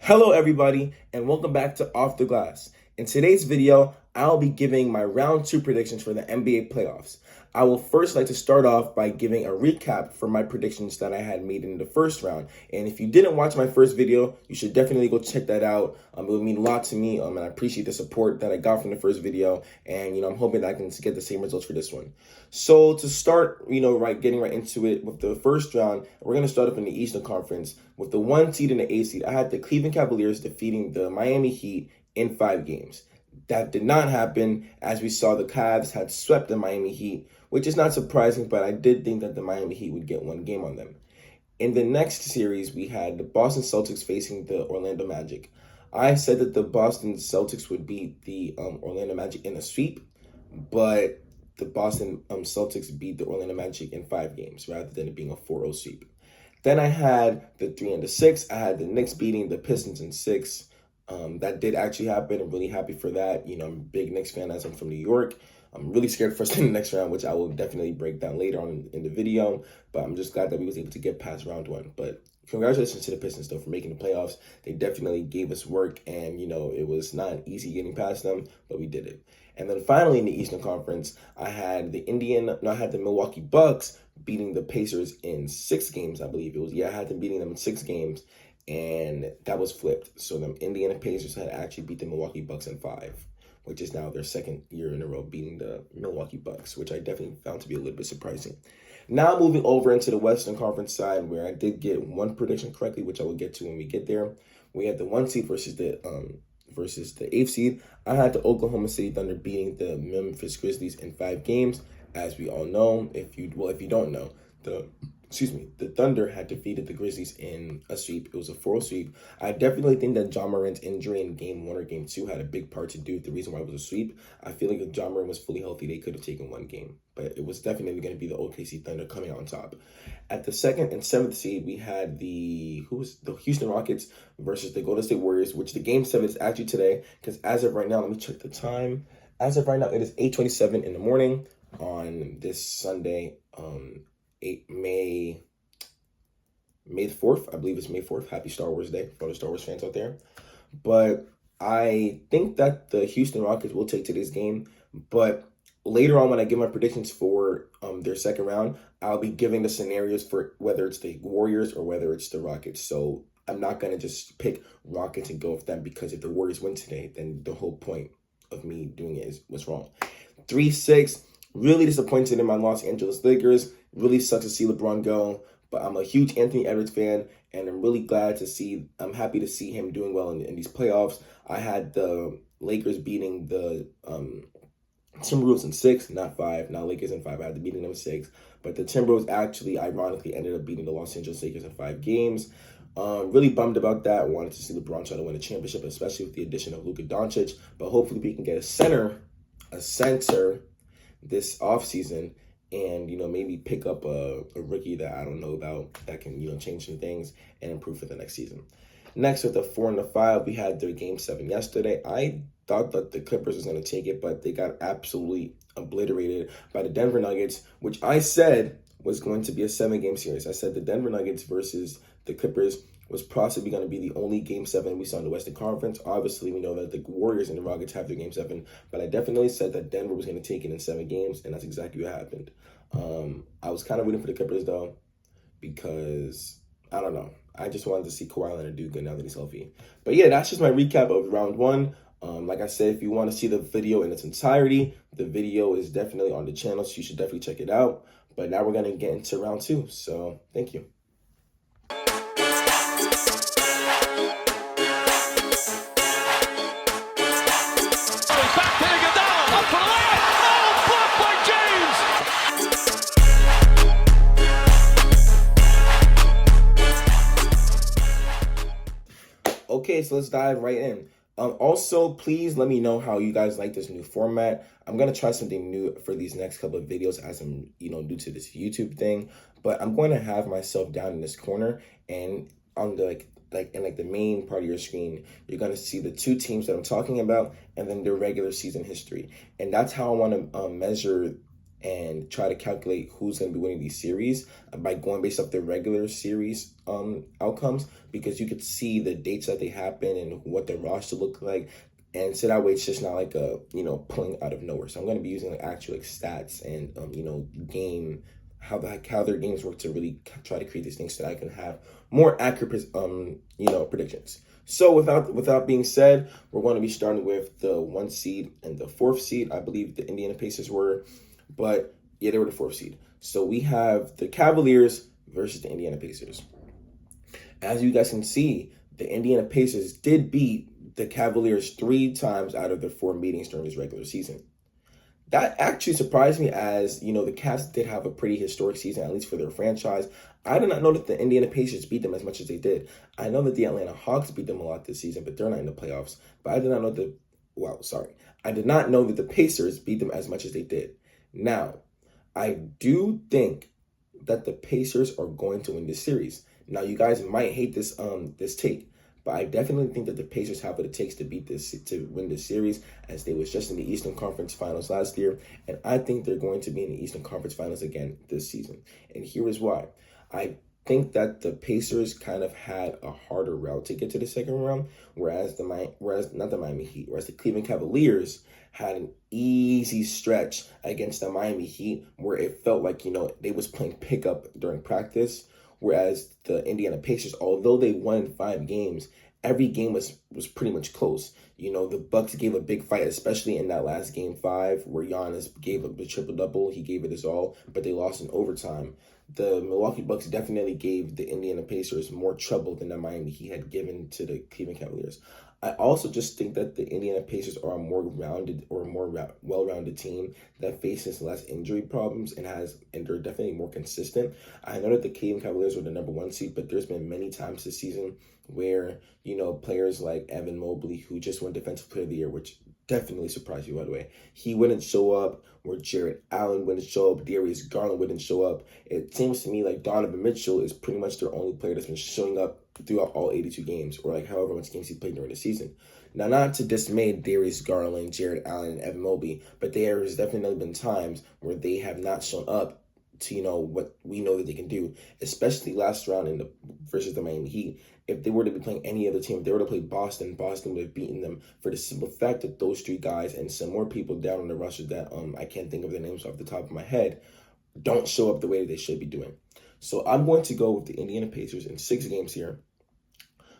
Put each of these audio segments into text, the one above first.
Hello everybody and welcome back to Off the Glass. In today's video, I'll be giving my round 2 predictions for the NBA playoffs. I will first like to start off by giving a recap for my predictions that I had made in the first round. And if you didn't watch my first video, you should definitely go check that out. It would mean a lot to me, and I appreciate the support that I got from the first video. And I'm hoping that I can get the same results for this one. So to start, getting right into it with the first round, we're gonna start up in the Eastern Conference with the 1 seed and the 8 seed. I had the Cleveland Cavaliers defeating the Miami Heat in 5 games. That did not happen, as we saw the Cavs had swept the Miami Heat, which is not surprising, but I did think that the Miami Heat would get 1 game on them. In the next series, we had the Boston Celtics facing the Orlando Magic. I said that the Boston Celtics would beat the Orlando Magic in a sweep, but the Boston Celtics beat the Orlando Magic in 5 games rather than it being a 4-0 sweep. Then I had the 3 and the 6. I had the Knicks beating the Pistons in 6. That did actually happen. I'm really happy for that. I'm a big Knicks fan as I'm from New York. I'm really scared for us in the next round, which I will definitely break down later on in the video. But I'm just glad that we was able to get past round 1. But congratulations to the Pistons, though, for making the playoffs. They definitely gave us work, and, it was not easy getting past them, but we did it. And then finally in the Eastern Conference, I had the Milwaukee Bucks beating the Pacers in 6 games, I believe it was. Yeah, I had them beating them in 6 games, and that was flipped. So the Indiana Pacers had actually beat the Milwaukee Bucks in 5, which is now their second year in a row beating the Milwaukee Bucks, which I definitely found to be a little bit surprising. Now moving over into the Western Conference side, where I did get one prediction correctly, which I will get to when we get there. We had the 1 seed versus the 8th seed. I had the Oklahoma City Thunder beating the Memphis Grizzlies in 5 games. As we all know, if you don't know, the Thunder had defeated the Grizzlies in a sweep. It was a 4-0 sweep. I definitely think that Ja Morant's injury in Game 1 or Game 2 had a big part to do with the reason why it was a sweep. I feel like if Ja Morant was fully healthy, they could have taken 1 game. But it was definitely going to be the OKC Thunder coming out on top. At the 2nd and 7th seed, we had the Houston Rockets versus the Golden State Warriors, which the Game 7 is actually today. Because as of right now, let me check the time. As of right now, it is 8:27 in the morning on this Sunday, May the 4th. I believe it's May 4th. Happy Star Wars Day for the Star Wars fans out there. But I think that the Houston Rockets will take today's game. But later on, when I give my predictions for their second round, I'll be giving the scenarios for whether it's the Warriors or whether it's the Rockets. So I'm not going to just pick Rockets and go with them, because if the Warriors win today, then the whole point of me doing it was wrong. 3-6. Really disappointed in my Los Angeles Lakers. Really sucks to see LeBron go, but I'm a huge Anthony Edwards fan, and I'm happy to see him doing well in these playoffs. I had the Lakers beating the Timberwolves in 6, not 5. Not Lakers in 5. I had to beating them in 6. But the Timberwolves actually, ironically, ended up beating the Los Angeles Lakers in 5 games. Really bummed about that. Wanted to see LeBron try to win a championship, especially with the addition of Luka Doncic. But hopefully we can get a center this offseason, and maybe pick up a rookie that I don't know about that can change some things and improve for the next season. Next, with the 4 and the 5, we had their Game 7 yesterday. I thought that the Clippers was going to take it, but they got absolutely obliterated by the Denver Nuggets, which I said was going to be a 7-game series. I said the Denver Nuggets versus the Clippers was possibly going to be the only Game 7 we saw in the Western Conference. Obviously, we know that the Warriors and the Rockets have their Game 7, but I definitely said that Denver was going to take it in 7 games, and that's exactly what happened. I was kind of rooting for the Clippers, though, because, I don't know, I just wanted to see Kawhi Leonard do good now that he's healthy. But yeah, that's just my recap of round 1. Like I said, if you want to see the video in its entirety, the video is definitely on the channel, so you should definitely check it out. But now we're going to get into round 2, so thank you. Okay, so let's dive right in. Also, please let me know how you guys like this new format. I'm going to try something new for these next couple of videos as I'm, new to this YouTube thing. But I'm going to have myself down in this corner, and on the the main part of your screen, you're going to see the 2 teams that I'm talking about and then their regular season history. And that's how I want to measure and try to calculate who's going to be winning these series by going based off the regular series outcomes, because you could see the dates that they happen and what their roster look like. And so that way it's just not like a, pulling out of nowhere. So I'm going to be using like actual like stats and, game, how their games work to really try to create these things so that I can have more accurate, predictions. So without being said, we're going to be starting with the 1 seed and the 4th seed. I believe the Indiana Pacers were, but yeah, they were the 4th seed. So we have the Cavaliers versus the Indiana Pacers. As you guys can see, the Indiana Pacers did beat the Cavaliers 3 times out of their 4 meetings during this regular season. That actually surprised me, as, the Cavs did have a pretty historic season, at least for their franchise. I did not know that the Indiana Pacers beat them as much as they did. I know that the Atlanta Hawks beat them a lot this season, but they're not in the playoffs. But I did not know I did not know that the Pacers beat them as much as they did. Now, I do think that the Pacers are going to win this series. Now, you guys might hate this take, but I definitely think that the Pacers have what it takes to win this series, as they was just in the Eastern Conference Finals last year, and I think they're going to be in the Eastern Conference Finals again this season. And here is why. I think that the Pacers kind of had a harder route to get to the second round, whereas the Cleveland Cavaliers had an easy stretch against the Miami Heat, where it felt like, they was playing pickup during practice. Whereas the Indiana Pacers, although they won 5 games, every game was pretty much close. The Bucks gave a big fight, especially in that last game 5, where Giannis gave up the triple-double. He gave it his all, but they lost in overtime. The Milwaukee Bucks definitely gave the Indiana Pacers more trouble than the Miami Heat had given to the Cleveland Cavaliers. I also just think that the Indiana Pacers are a more rounded or more well-rounded team that faces less injury problems and they're definitely more consistent. I know that the Cleveland Cavaliers were the number 1 seed, but there's been many times this season where, players like Evan Mobley, who just won Defensive Player of the Year, which definitely surprised you, by the way, he wouldn't show up, where Jared Allen wouldn't show up, Darius Garland wouldn't show up. It seems to me like Donovan Mitchell is pretty much their only player that's been showing up throughout all 82 games, or like however much games he played during the season. Now, not to dismay Darius Garland, Jared Allen, and Evan Mobley, but there has definitely been times where they have not shown up to, what we know that they can do, especially last round versus the Miami Heat. If they were to be playing any other team, if they were to play Boston would have beaten them, for the simple fact that those 3 guys and some more people down on the roster that I can't think of their names off the top of my head don't show up the way that they should be doing. So I'm going to go with the Indiana Pacers in 6 games here.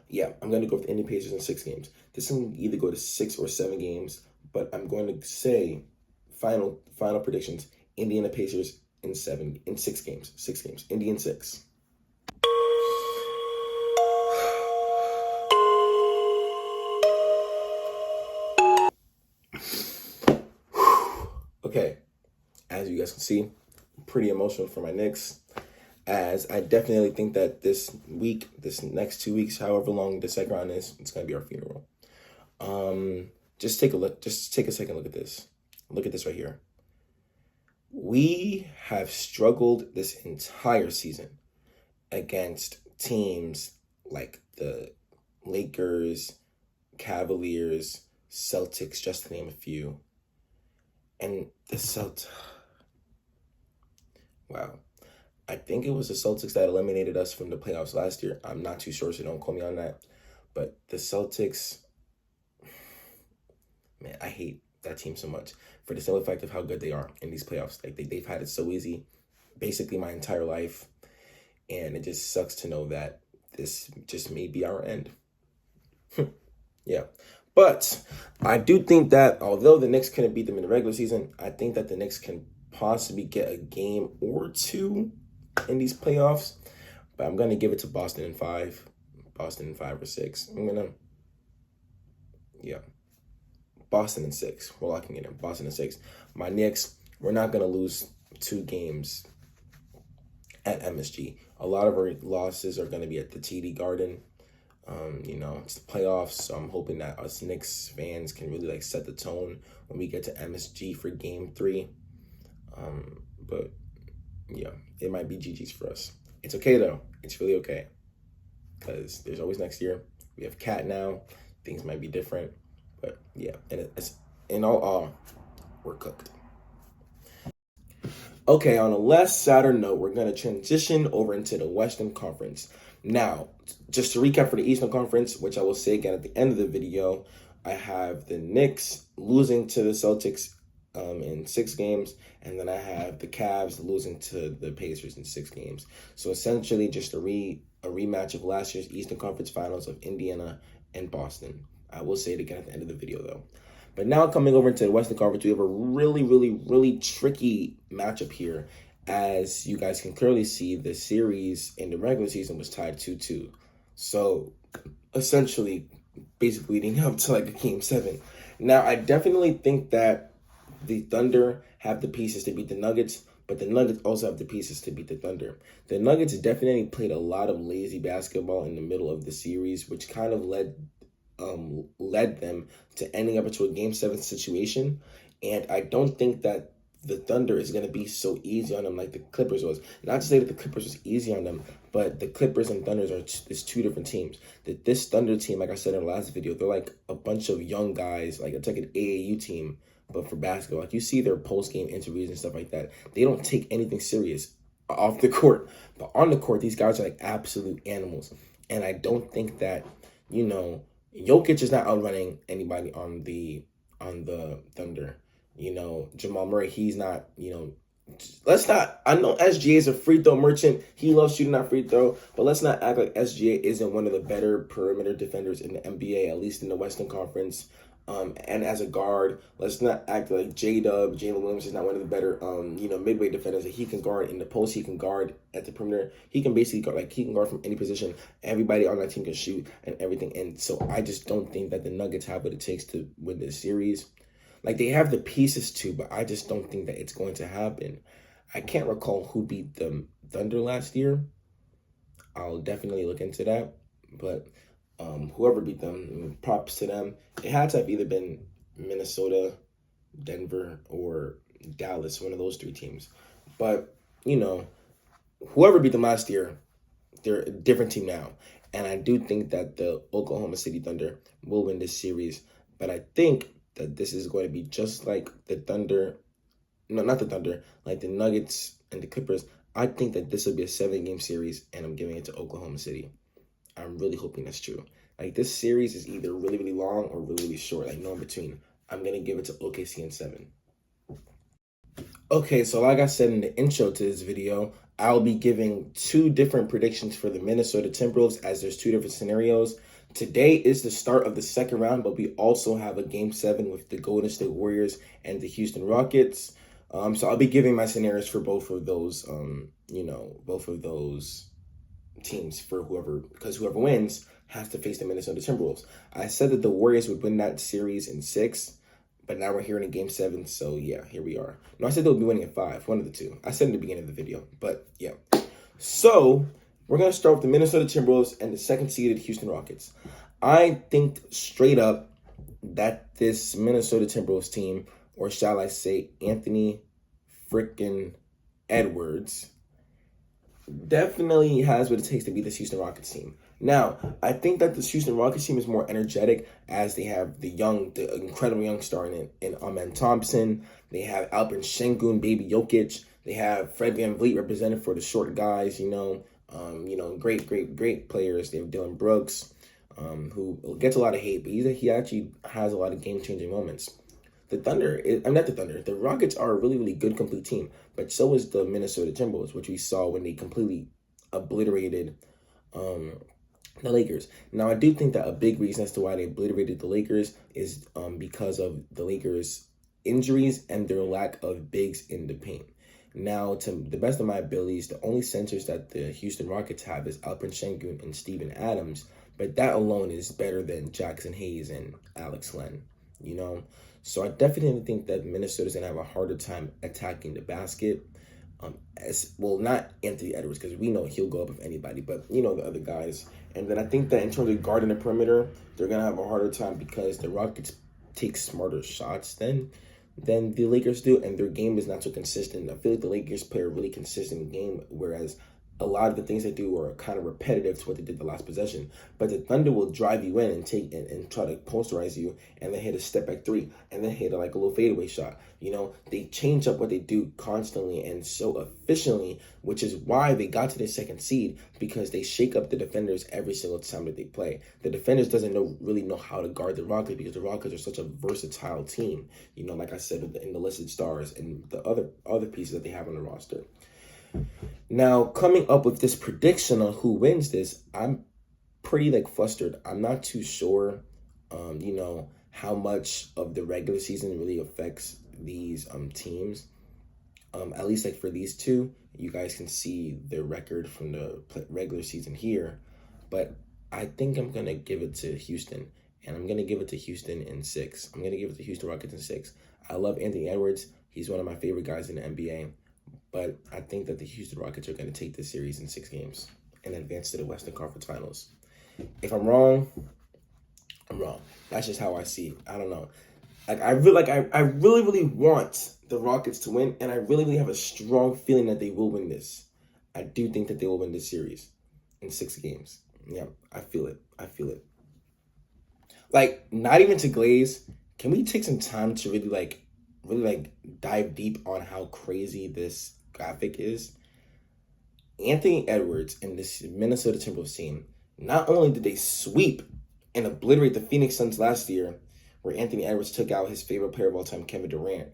Yeah, I'm going to go with the Indiana Pacers in 6 games. This can either go to 6 or 7 games, but I'm going to say final predictions: Indiana Pacers in 6 games. 6 games. Indian 6. Okay, as you guys can see, I'm pretty emotional for my Knicks, as I definitely think that this next 2 weeks, however long the second round is, it's going to be our funeral. Just take a second look at this. Look at this right here. We have struggled this entire season against teams like the Lakers, Cavaliers, Celtics, just to name a few. And the Celtics, wow. I think it was the Celtics that eliminated us from the playoffs last year. I'm not too sure, so don't quote me on that. But the Celtics, man, I hate that team so much for the simple fact of how good they are in these playoffs. Like they've had it so easy basically my entire life. And it just sucks to know that this just may be our end. Yeah. But I do think that although the Knicks couldn't beat them in the regular season, I think that the Knicks can possibly get a game or 2 in these playoffs. But I'm going to give it to Boston in 5. Boston in 5 or 6. Boston in 6. We're locking it in. Boston in 6. My Knicks, we're not going to lose 2 games at MSG. A lot of our losses are going to be at the TD Garden. It's the playoffs, so I'm hoping that us Knicks fans can really set the tone when we get to MSG for Game 3. But yeah, it might be GG's for us. It's okay though. It's really okay, because there's always next year. We have Cat now. Things might be different, but yeah, and it's in all, we're cooked. Okay, on a less sadder note, we're going to transition over into the Western Conference. Now, just to recap for the Eastern Conference, which I will say again at the end of the video, I have the Knicks losing to the Celtics in 6 games, and then I have the Cavs losing to the Pacers in 6 games. So essentially, just a rematch of last year's Eastern Conference Finals of Indiana and Boston. I will say it again at the end of the video, though. But now coming over into the Western Conference, we have a really, really, really tricky matchup here. As you guys can clearly see, the series in the regular season was tied 2-2. So essentially, basically leading up to like a game 7. Now, I definitely think that the Thunder have the pieces to beat the Nuggets, but the Nuggets also have the pieces to beat the Thunder. The Nuggets definitely played a lot of lazy basketball in the middle of the series, which kind of led them to ending up into a game 7 situation. And I don't think that the Thunder is going to be so easy on them like the Clippers was. Not to say that the Clippers was easy on them, but the Clippers and Thunders is 2 different teams. This Thunder team, like I said in the last video, they're like a bunch of young guys. Like it's like an AAU team, but for basketball. Like you see their post-game interviews and stuff like that. They don't take anything serious off the court. But on the court, these guys are like absolute animals. And I don't think that, Jokic is not outrunning anybody on the Thunder. Jamal Murray, he's not, let's not, I know SGA is a free throw merchant. He loves shooting that free throw, but let's not act like SGA isn't one of the better perimeter defenders in the NBA, at least in the Western Conference. And as a guard, let's not act like J-Dub, Jalen Williams is not one of the better, midway defenders that he can guard in the post. He can guard at the perimeter. He can basically guard, he can guard from any position. Everybody on that team can shoot and everything. And so I just don't think that the Nuggets have what it takes to win this series. Like they have the pieces to, but I just don't think that it's going to happen. I can't recall who beat the Thunder last year. I'll definitely look into that. But whoever beat them, props to them. It had to have either been Minnesota, Denver, or Dallas, one of those 3 teams. But, whoever beat them last year, they're a different team now. And I do think that the Oklahoma City Thunder will win this series. But I think that this is going to be just like the Thunder. No, not the Thunder. Like the Nuggets and the Clippers. I think that this will be a 7-game series, and I'm giving it to Oklahoma City. I'm really hoping that's true. Like this series is either really, really long or really, really short. Like no in between. I'm going to give it to OKC in 7. Okay, so like I said in the intro to this video, I'll be giving 2 different predictions for the Minnesota Timberwolves as there's 2 different scenarios. Today is the start of the second round, but we also have a game 7 with the Golden State Warriors and the Houston Rockets. So I'll be giving my scenarios for both of those, both of those teams because whoever wins has to face the Minnesota Timberwolves. I said that the Warriors would win that series in 6, but now we're here in a game 7, so yeah, here we are. No, I said they'll be winning in 5, one of the 2. I said in the beginning of the video, but yeah. So we're going to start with the Minnesota Timberwolves and the second-seeded Houston Rockets. I think straight up that this Minnesota Timberwolves team, or shall I say Anthony frickin' Edwards, definitely has what it takes to beat this Houston Rockets team. Now, I think that this Houston Rockets team is more energetic as they have the incredible young star in Amen Thompson. They have Alperen Sengun, Baby Jokic. They have Fred VanVleet represented for the short guys, great players. They have Dylan Brooks, who gets a lot of hate, but he actually has a lot of game-changing moments. The Rockets are a really, really good, complete team, but so is the Minnesota Timberwolves, which we saw when they completely obliterated the Lakers. Now, I do think that a big reason as to why they obliterated the Lakers is because of the Lakers' injuries and their lack of bigs in the paint. Now, to the best of my abilities, the only centers that the Houston Rockets have is Alperen Sengun and Steven Adams, but that alone is better than Jackson Hayes and Alex Len, So I definitely think that Minnesota's going to have a harder time attacking the basket. Not Anthony Edwards, because we know he'll go up with anybody, but the other guys. And then I think that in terms of guarding the perimeter, they're going to have a harder time because the Rockets take smarter shots than the Lakers do, and their game is not so consistent. I feel like the Lakers play a really consistent game, whereas a lot of the things they do are kind of repetitive to what they did the last possession. But the Thunder will drive you in and take and try to posterize you, and then hit a step back three, and then hit like a little fadeaway shot. You know, they change up what they do constantly and so efficiently, which is why they got to the second seed, because they shake up the defenders every single time that they play. The defenders doesn't really know how to guard the Rockets, because the Rockets are such a versatile team. You know, like I said in the listed stars and the other pieces that they have on the roster. Now, coming up with this prediction on who wins this, I'm pretty like flustered. I'm not too sure, you know, how much of the regular season really affects these teams. At least like for these two, you guys can see their record from the regular season here. But I think I'm going to give it to Houston, and I'm going to give it to Houston in 6. I'm going to give it to Houston Rockets in 6. I love Anthony Edwards. He's one of my favorite guys in the NBA. But I think that the Houston Rockets are going to take this series in 6 games and advance to the Western Conference Finals. If I'm wrong, I'm wrong. That's just how I see it. I don't know. I really want the Rockets to win, and I really have a strong feeling that they will win this. I do think that they will win this series in 6 games. Yeah, I feel it. Like, not even to glaze. Can we take some time to really dive deep on how crazy this graphic is? Anthony Edwards and this Minnesota Timberwolves team, not only did they sweep and obliterate the Phoenix Suns last year, where Anthony Edwards took out his favorite player of all time, Kevin Durant,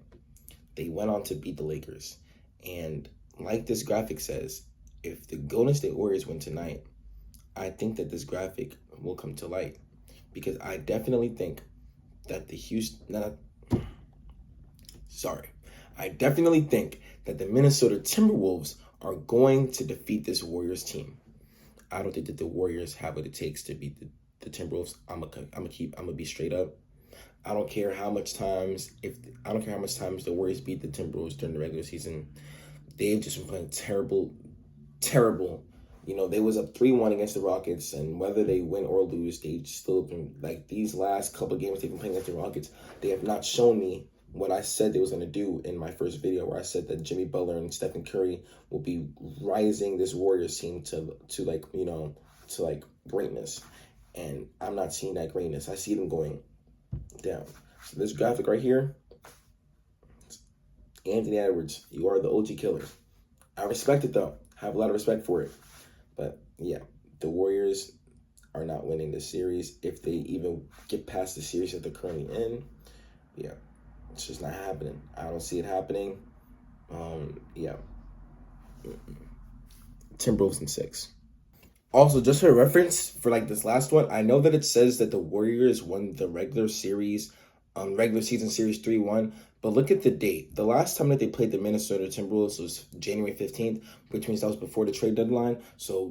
they went on to beat the Lakers. And like this graphic says, if the Golden State Warriors win tonight, I think that this graphic will come to light, because I definitely think that I definitely think that the Minnesota Timberwolves are going to defeat this Warriors team. I don't think that the Warriors have what it takes to beat the Timberwolves. I'm gonna be straight up. I don't care how much times the Warriors beat the Timberwolves during the regular season. They've just been playing terrible. You know, they was up 3-1 against the Rockets, and whether they win or lose, they still been, like, these last couple of games they've been playing against the Rockets, they have not shown me what I said they was going to do in my first video, where I said that Jimmy Butler and Stephen Curry will be rising this Warriors team to greatness. And I'm not seeing that greatness. I see them going down. So this graphic right here, Anthony Edwards, you are the OG killer. I respect it, though. I have a lot of respect for it. But yeah, the Warriors are not winning this series. If they even get past the series that they're currently in, yeah, it's just not happening. I don't see it happening. Yeah. Timberwolves in 6. Also, just for reference, for like this last one, I know that it says that the Warriors won the regular season series 3-1, but look at the date. The last time that they played the Minnesota Timberwolves was January 15th, which means that was before the trade deadline. So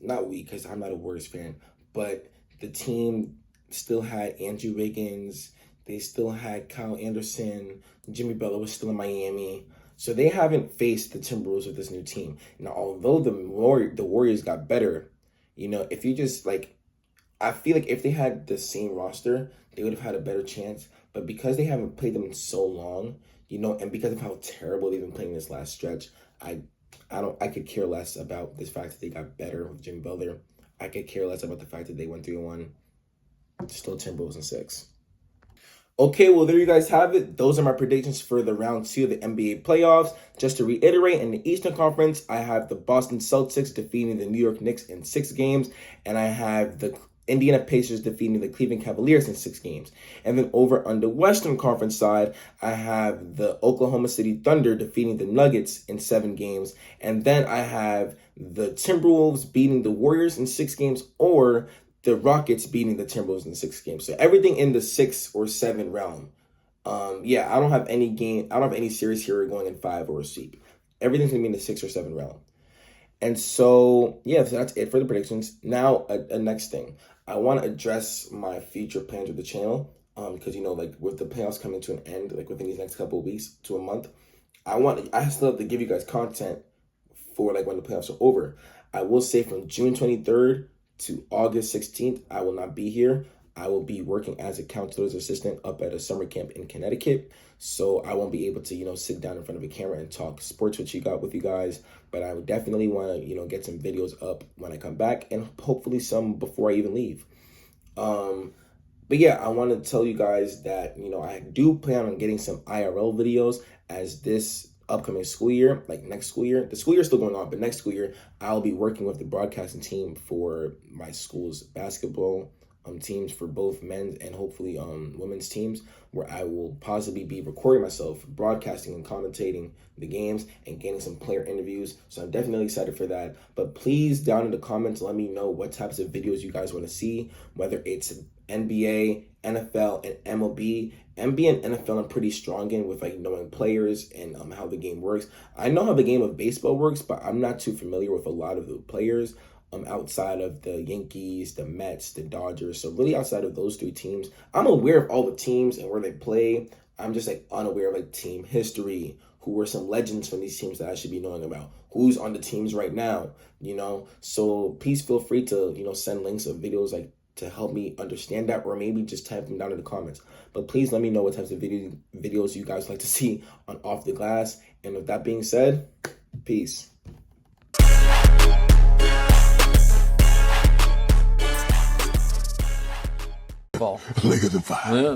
not we, because I'm not a Warriors fan, but the team still had Andrew Wiggins, they still had Kyle Anderson, Jimmy Butler was still in Miami. So they haven't faced the Timberwolves with this new team. Now, although the Warriors got better, you know, if you just I feel like if they had the same roster, they would have had a better chance. But because they haven't played them in so long, you know, and because of how terrible they've been playing this last stretch, I could care less about this fact that they got better with Jimmy Butler. I could care less about the fact that they went 3-1. Still Timberwolves in 6. Okay, well, there you guys have it. Those are my predictions for the round 2 of the NBA playoffs. Just to reiterate, in the Eastern Conference, I have the Boston Celtics defeating the New York Knicks in 6 games, and I have the Indiana Pacers defeating the Cleveland Cavaliers in 6 games. And then over on the Western Conference side, I have the Oklahoma City Thunder defeating the Nuggets in 7 games. And then I have the Timberwolves beating the Warriors in 6 games, or the Rockets beating the Timberwolves in 6 games. So everything in the 6 or 7 realm. Yeah, I don't have any series here going in 5 or a sweep. Everything's gonna be in the 6 or 7 realm. And so, yeah, so that's it for the predictions. Now, a next thing. I want to address my future plans with the channel. Because, you know, like, with the playoffs coming to an end, like, within these next couple of weeks to a month, I still have to give you guys content for, like, when the playoffs are over. I will say from June 23rd to August 16th, I will not be here. I will be working as a counselor's assistant up at a summer camp in Connecticut. So I won't be able to, sit down in front of a camera and talk sports with you guys. But I would definitely want to, get some videos up when I come back, and hopefully some before I even leave. But yeah, I want to tell you guys that, I do plan on getting some IRL videos as this upcoming school year, like next school year. The school year is still going on, but next school year, I'll be working with the broadcasting team for my school's basketball teams, for both men's and hopefully women's teams, where I will possibly be recording myself, broadcasting and commentating the games and getting some player interviews. So I'm definitely excited for that. But please, down in the comments, let me know what types of videos you guys want to see, whether it's NBA, NFL, and MLB. NBA and NFL I'm pretty strong in, with like knowing players and how the game works. I know how the game of baseball works, but I'm not too familiar with a lot of the players outside of the Yankees, the Mets, the Dodgers. So really outside of those three teams, I'm aware of all the teams and where they play. I'm just like unaware of like team history, who were some legends from these teams that I should be knowing about, who's on the teams right now, So please feel free to, send links of videos like to help me understand that, or maybe just type them down in the comments. But please let me know what types of videos you guys like to see on Off the Glass. And with that being said, peace. Look at the fire. Yeah.